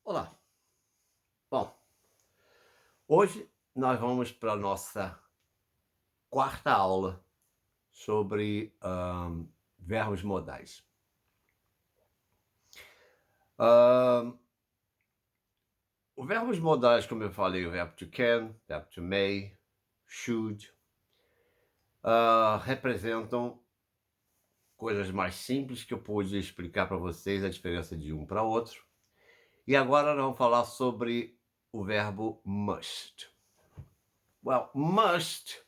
Olá. Bom, hoje nós vamos para a nossa quarta aula sobre verbos modais. Hã, os verbos modais, como eu falei, o verbo to can, verbo to may, should, representam coisas mais simples que eu pude explicar para vocês a diferença de um para outro. E agora nós vamos falar sobre o verbo must. Well, must,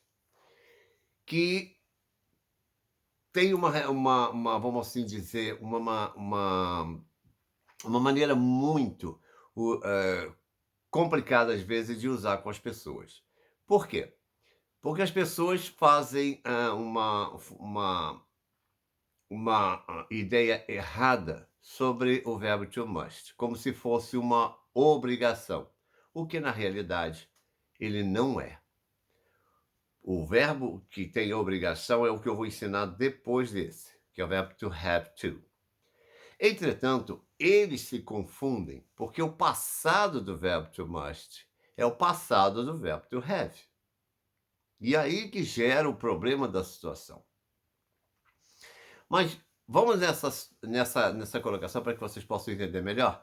que tem vamos assim dizer, uma maneira muito complicada, às vezes, de usar com as pessoas. Por quê? Porque as pessoas fazem uma ideia errada sobre o verbo to must, como se fosse uma obrigação, o que na realidade ele não é. O verbo que tem obrigação é o que eu vou ensinar depois desse, que é o verbo to have to. Entretanto, eles se confundem porque o passado do verbo to must é o passado do verbo to have. E aí que gera o problema da situação. Mas vamos nessa colocação para que vocês possam entender melhor,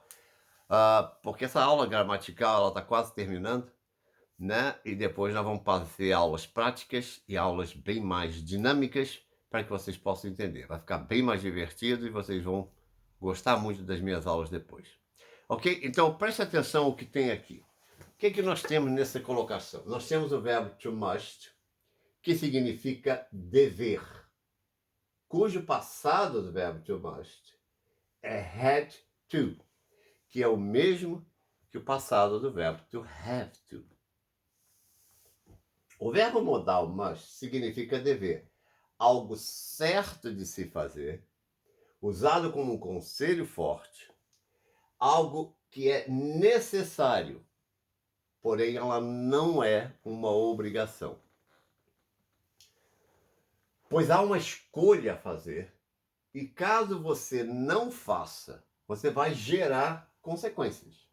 porque essa aula gramatical está quase terminando, né? E depois nós vamos fazer aulas práticas e aulas bem mais dinâmicas para que vocês possam entender. Vai ficar bem mais divertido e vocês vão gostar muito das minhas aulas depois. Ok? Então preste atenção ao que tem aqui. O que nós temos nessa colocação? Nós temos o verbo to must, que significa dever, cujo passado do verbo to must é had to, que é o mesmo que o passado do verbo to have to. O verbo modal must significa dever, algo certo de se fazer, usado como um conselho forte, algo que é necessário, porém ela não é uma obrigação. Pois há uma escolha a fazer, e caso você não faça, você vai gerar consequências.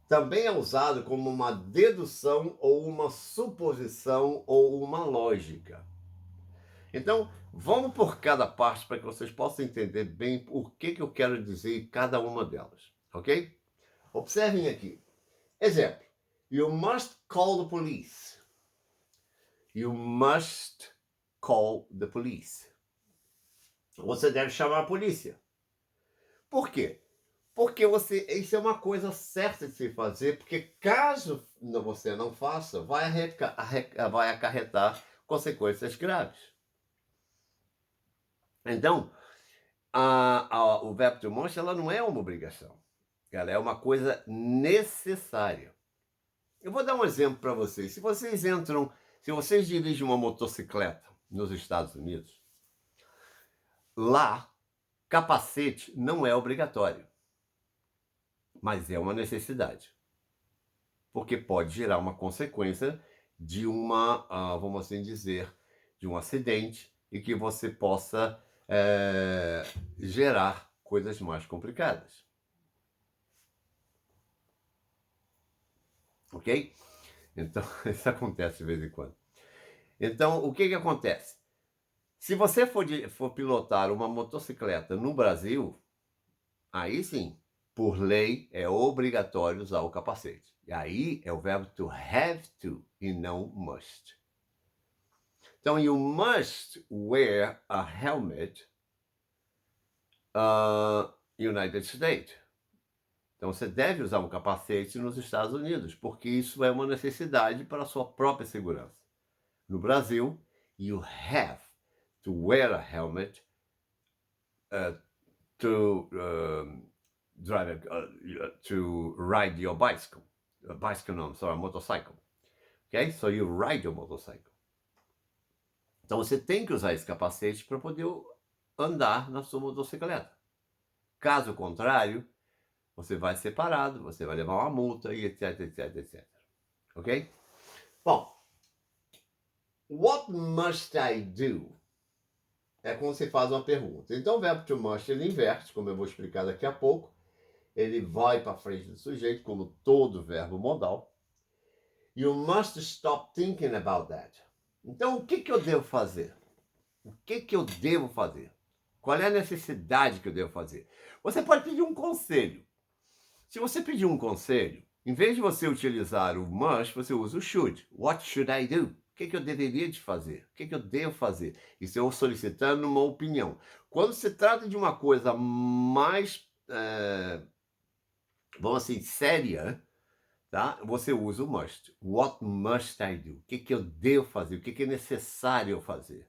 Também é usado como uma dedução ou uma suposição ou uma lógica. Então, vamos por cada parte para que vocês possam entender bem o que eu quero dizer em cada uma delas, ok? Observem aqui. Exemplo. You must call the police. You must call the police. Você deve chamar a polícia. Por quê? Porque isso é uma coisa certa de se fazer, porque caso você não faça, vai acarretar consequências graves. Então, o verbo to must, ela não é uma obrigação. Ela é uma coisa necessária. Eu vou dar um exemplo para vocês. Se vocês dirigem uma motocicleta nos Estados Unidos, lá, capacete não é obrigatório, mas é uma necessidade, porque pode gerar uma consequência de vamos assim dizer, de um acidente e que você possa gerar coisas mais complicadas. Ok? Então, isso acontece de vez em quando. Então, o que acontece? Se você for pilotar uma motocicleta no Brasil, aí sim, por lei, é obrigatório usar o capacete. E aí é o verbo to have to e não must. Então, you must wear a helmet, United States. Então, você deve usar um capacete nos Estados Unidos, porque isso é uma necessidade para a sua própria segurança. No Brasil, you have to wear a helmet to to ride your bicycle. Motorcycle. Ok? So you ride your motorcycle. Então você tem que usar esse capacete para poder andar na sua motocicleta. Caso contrário, você vai ser parado, você vai levar uma multa e etc, etc, etc. Ok? Bom, what must I do? É quando você faz uma pergunta. Então o verbo to must ele inverte, como eu vou explicar daqui a pouco, ele vai para frente do sujeito, como todo verbo modal. You must stop thinking about that. Então, o que eu devo fazer? O que eu devo fazer? Qual é a necessidade que eu devo fazer? Você pode pedir um conselho. Se você pedir um conselho, em vez de você utilizar o must, você usa o should. What should I do? O que eu deveria de fazer? O que eu devo fazer? Isso eu solicitando uma opinião. Quando se trata de uma coisa mais, vamos assim, séria, tá? Você usa o must. What must I do? O que eu devo fazer? O que é necessário eu fazer?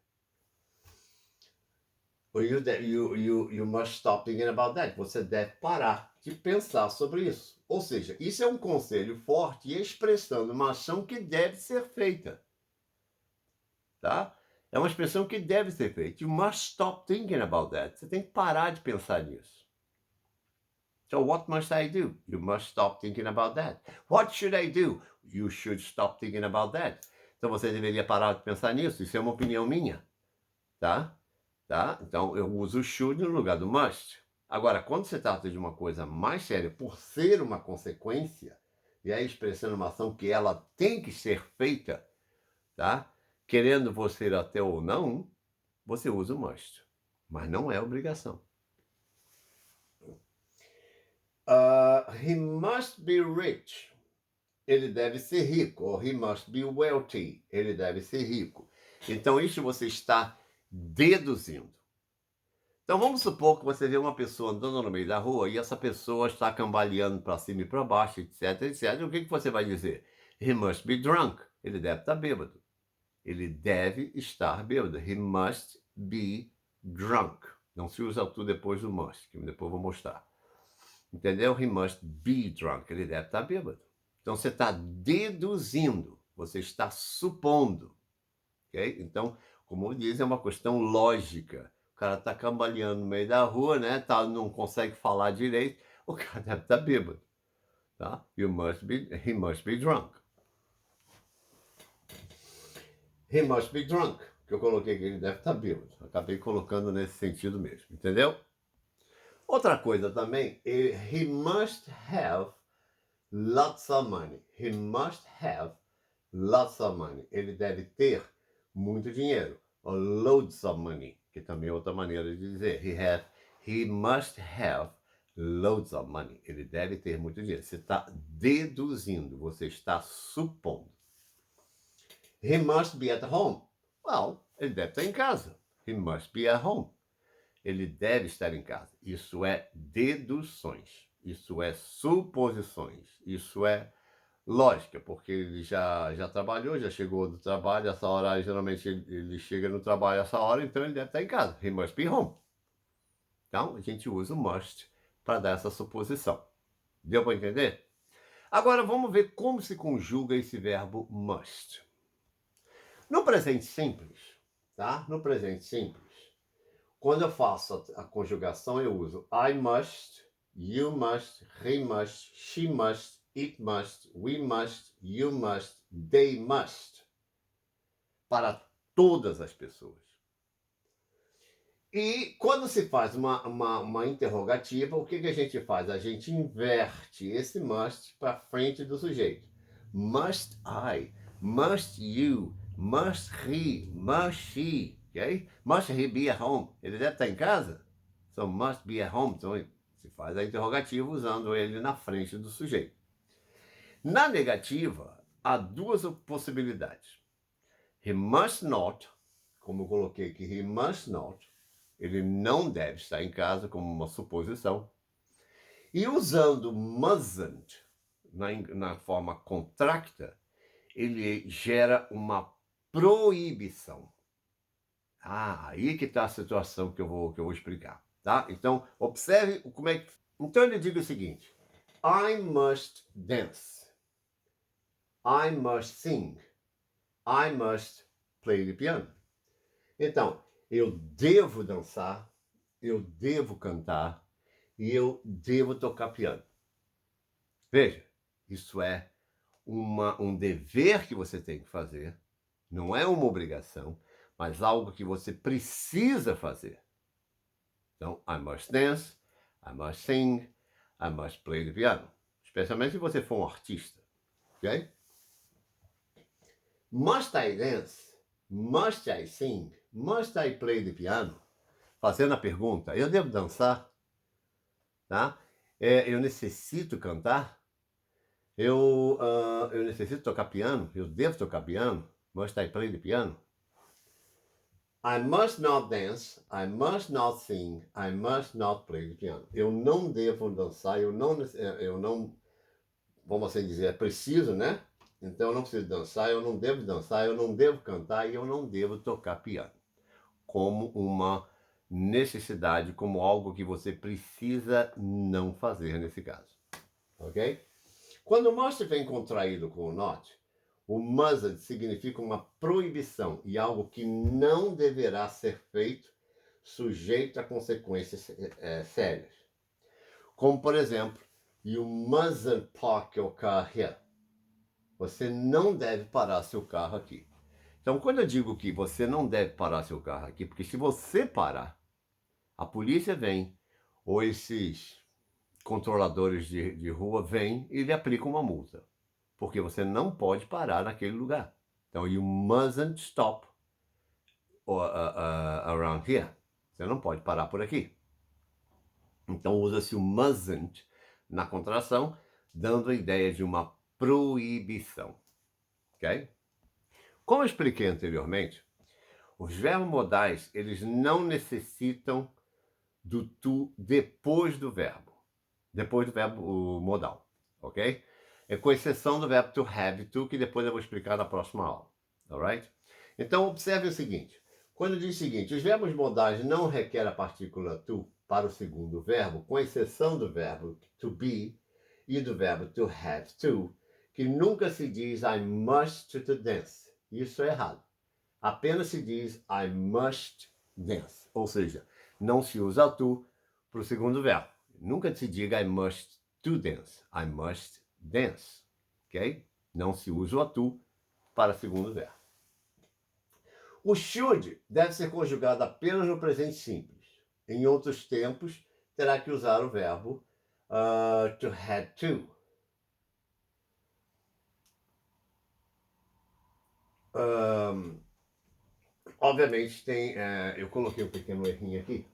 You must stop thinking about that. Você deve parar de pensar sobre isso. Ou seja, isso é um conselho forte expressando uma ação que deve ser feita. Tá? É uma expressão que deve ser feita. You must stop thinking about that. Você tem que parar de pensar nisso. So what must I do? You must stop thinking about that. What should I do? You should stop thinking about that. Então você deveria parar de pensar nisso. Isso é uma opinião minha. Tá? Tá? Então, eu uso o should no lugar do must. Agora, quando se trata de uma coisa mais séria, por ser uma consequência, e aí expressando uma ação que ela tem que ser feita, tá? Querendo você até ou não, você usa o must. Mas não é obrigação. He must be rich. Ele deve ser rico. Ou he must be wealthy. Ele deve ser rico. Então, isso você está deduzindo. Então vamos supor que você vê uma pessoa andando no meio da rua e essa pessoa está cambaleando para cima e para baixo, etc, etc. O que você vai dizer? He must be drunk. Ele deve estar bêbado. Ele deve estar bêbado. He must be drunk. Não se usa tudo depois do must, que depois eu vou mostrar. Entendeu? He must be drunk. Ele deve estar bêbado. Então você está deduzindo. Você está supondo. Ok? Então, como diz, é uma questão lógica. O cara tá cambaleando no meio da rua, né? Não consegue falar direito. O cara deve estar bêbado. Tá? He must be drunk. He must be drunk. Que eu coloquei que ele deve estar bêbado. Acabei colocando nesse sentido mesmo. Entendeu? Outra coisa também, he must have lots of money. He must have lots of money. Ele deve ter muito dinheiro. Or loads of money, que também é outra maneira de dizer. He must have loads of money. Ele deve ter muito dinheiro. Você está deduzindo, você está supondo. He must be at home. Well, ele deve estar em casa. He must be at home. Ele deve estar em casa. Isso é deduções. Isso é suposições. Isso é lógica, porque ele já trabalhou, já chegou do trabalho, essa hora, geralmente ele chega no trabalho essa hora, então ele deve estar em casa. He must be home. Então, a gente usa o must para dar essa suposição. Deu para entender? Agora, vamos ver como se conjuga esse verbo must. No presente simples, tá? No presente simples, quando eu faço a conjugação, eu uso I must, you must, he must, she must, it must, we must, you must, they must. Para todas as pessoas. E quando se faz uma interrogativa, o que a gente faz? A gente inverte esse must para frente do sujeito. Must I, must you, must he, must she, ok? Must he be at home? Ele deve estar em casa? So must be at home. Então se faz a interrogativa usando ele na frente do sujeito. Na negativa, há duas possibilidades. He must not, como eu coloquei aqui, he must not, ele não deve estar em casa, como uma suposição. E usando mustn't na forma contracta, ele gera uma proibição. Aí que está a situação que eu vou explicar, tá? Então, observe como é que... Então, ele diz o seguinte: I must dance. I must sing. I must play the piano. Então, eu devo dançar, eu devo cantar e eu devo tocar piano. Veja, isso é um dever que você tem que fazer, não é uma obrigação, mas algo que você precisa fazer. Então, I must dance, I must sing, I must play the piano. Especialmente se você for um artista, ok? Must I dance? Must I sing? Must I play the piano? Fazendo a pergunta, eu devo dançar? Tá? Eu necessito cantar? Eu necessito tocar piano? Eu devo tocar piano? Must I play the piano? I must not dance, I must not sing, I must not play the piano. Eu não devo dançar, eu não, vamos assim dizer, é preciso, né? Então eu não preciso dançar, eu não devo cantar e eu não devo tocar piano. Como uma necessidade, como algo que você precisa não fazer nesse caso. Ok? Quando o must vem contraído com o not, o mustn't significa uma proibição e algo que não deverá ser feito, sujeito a consequências sérias. Como, por exemplo, you mustn't park your car here. Você não deve parar seu carro aqui. Então, quando eu digo que você não deve parar seu carro aqui, porque se você parar, a polícia vem, ou esses controladores de rua vêm e lhe aplicam uma multa. Porque você não pode parar naquele lugar. Então, you mustn't stop around here. Você não pode parar por aqui. Então, usa-se o mustn't na contração, dando a ideia de uma proibição. Ok? Como eu expliquei anteriormente, os verbos modais, eles não necessitam do to depois do verbo modal, ok? Com exceção do verbo to have to, que depois eu vou explicar na próxima aula, alright? Então, observe o seguinte, quando diz o seguinte, os verbos modais não requerem a partícula to para o segundo verbo, com exceção do verbo to be e do verbo to have to, que nunca se diz I must to dance. Isso é errado. Apenas se diz I must dance, ou seja, não se usa to para o segundo verbo. Nunca se diga I must to dance, I must dance, ok? Não se usa o to para o segundo verbo. O should deve ser conjugado apenas no presente simples. Em outros tempos, terá que usar o verbo to had to. Obviamente tem, eu coloquei um pequeno errinho aqui,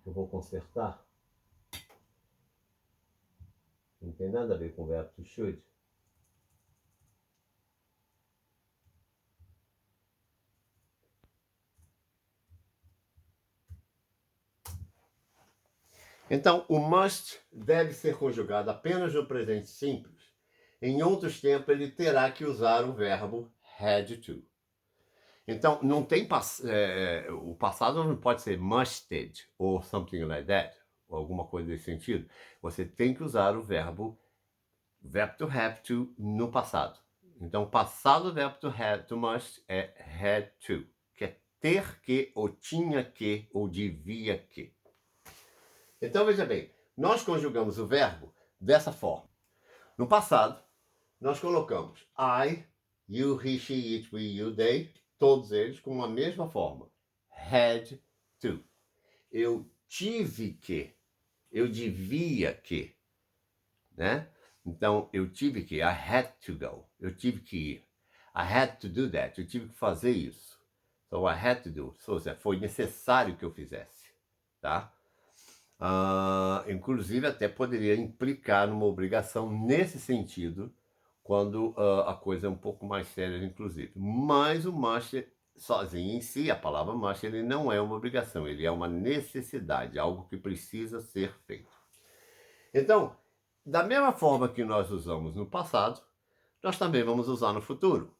que eu vou consertar. Não tem nada a ver com o verbo to should. Então, o must deve ser conjugado apenas no presente simples. Em outros tempos, ele terá que usar o verbo had to. Então, não tem o passado não pode ser musted ou something like that, ou alguma coisa desse sentido. Você tem que usar o verbo to have to no passado. Então, o passado do verbo to must é had to, que é ter que, ou tinha que, ou devia que. Então, veja bem, nós conjugamos o verbo dessa forma. No passado, nós colocamos I, you, he, she, it, we, you, they, todos eles com a mesma forma. Had to. Eu tive que. Eu devia que. Né? Então, eu tive que. I had to go. Eu tive que ir. I had to do that. Eu tive que fazer isso. So, I had to do. Ou seja, foi necessário que eu fizesse. Tá? Inclusive, até poderia implicar numa obrigação nesse sentido, quando a coisa é um pouco mais séria, inclusive. Mas o must, sozinho em si, a palavra must, ele não é uma obrigação, ele é uma necessidade, algo que precisa ser feito. Então, da mesma forma que nós usamos no passado, nós também vamos usar no futuro.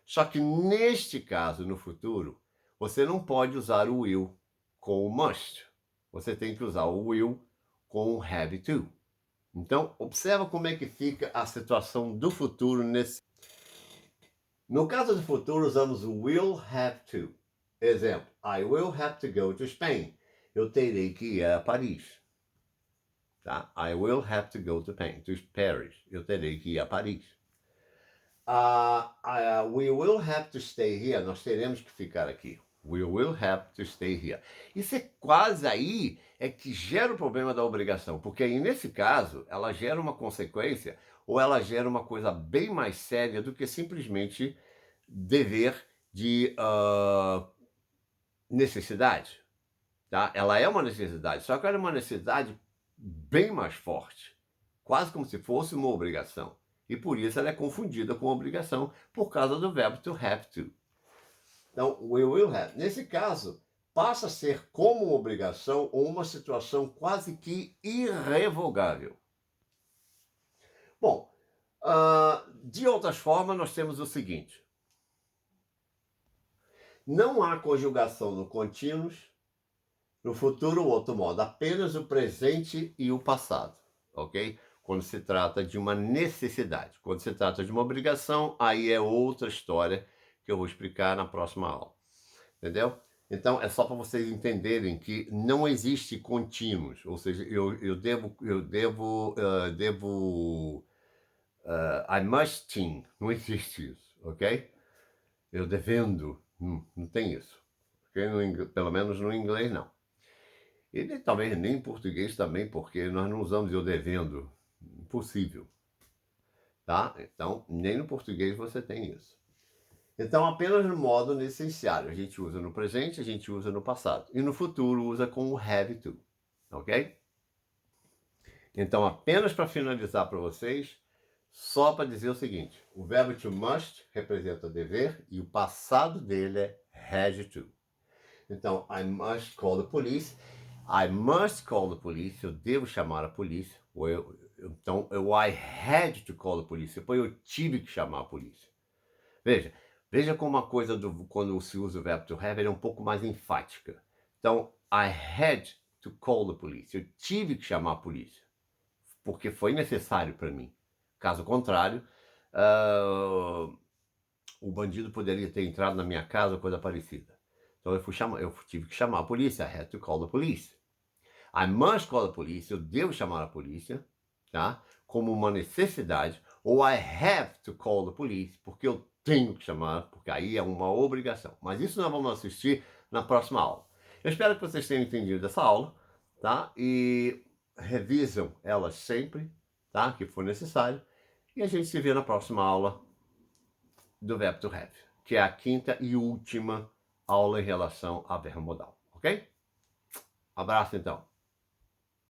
Só que neste caso, no futuro, você não pode usar o will com o must. Você tem que usar o will com o have to. Então, observa como é que fica a situação do futuro nesse. No caso do futuro, usamos o will have to. Exemplo, I will have to go to Spain. Eu terei que ir a Paris. Tá? I will have to go to Paris. Eu terei que ir a Paris. We will have to stay here. Nós teremos que ficar aqui. We will have to stay here. Isso é quase aí é que gera o problema da obrigação, porque aí nesse caso ela gera uma consequência ou ela gera uma coisa bem mais séria do que simplesmente dever de necessidade, tá? Ela é uma necessidade, só que ela é uma necessidade bem mais forte, quase como se fosse uma obrigação. E por isso ela é confundida com obrigação por causa do verbo to have to. Então, we will have. Nesse caso, passa a ser como uma obrigação ou uma situação quase que irrevogável. Bom, de outras formas, nós temos o seguinte. Não há conjugação no contínuos, no futuro ou outro modo, apenas o presente e o passado, ok? Quando se trata de uma necessidade. Quando se trata de uma obrigação, aí é outra história que eu vou explicar na próxima aula. Entendeu? Então, é só para vocês entenderem que não existe contínuos, ou seja, eu devo, I must, não existe isso, ok? Eu devendo, não tem isso. Okay? Pelo menos no inglês, não. E talvez nem em português também, porque nós não usamos eu devendo, impossível. Tá? Então, nem no português você tem isso. Então, apenas no modo necessário. A gente usa no presente, a gente usa no passado. E no futuro usa com o have to. Ok? Então, apenas para finalizar para vocês, só para dizer o seguinte: o verbo to must representa dever e o passado dele é had to. Então, I must call the police. I must call the police. Eu devo chamar a polícia. Então, I had to call the police. Depois eu tive que chamar a polícia. Veja como a coisa quando se usa o verbo to have, ele é um pouco mais enfática. Então, I had to call the police. Eu tive que chamar a polícia. Porque foi necessário para mim. Caso contrário, o bandido poderia ter entrado na minha casa ou coisa parecida. Então, eu tive que chamar a polícia. I had to call the police. I must call the police. Eu devo chamar a polícia, tá? Como uma necessidade. Ou I have to call the police, porque eu tenho que chamar, porque aí é uma obrigação. Mas isso nós vamos assistir na próxima aula. Eu espero que vocês tenham entendido essa aula, tá? E revisam ela sempre, tá? Que for necessário. E a gente se vê na próxima aula do verbo to have, que é a quinta e última aula em relação a verbo modal, ok? Abraço, então.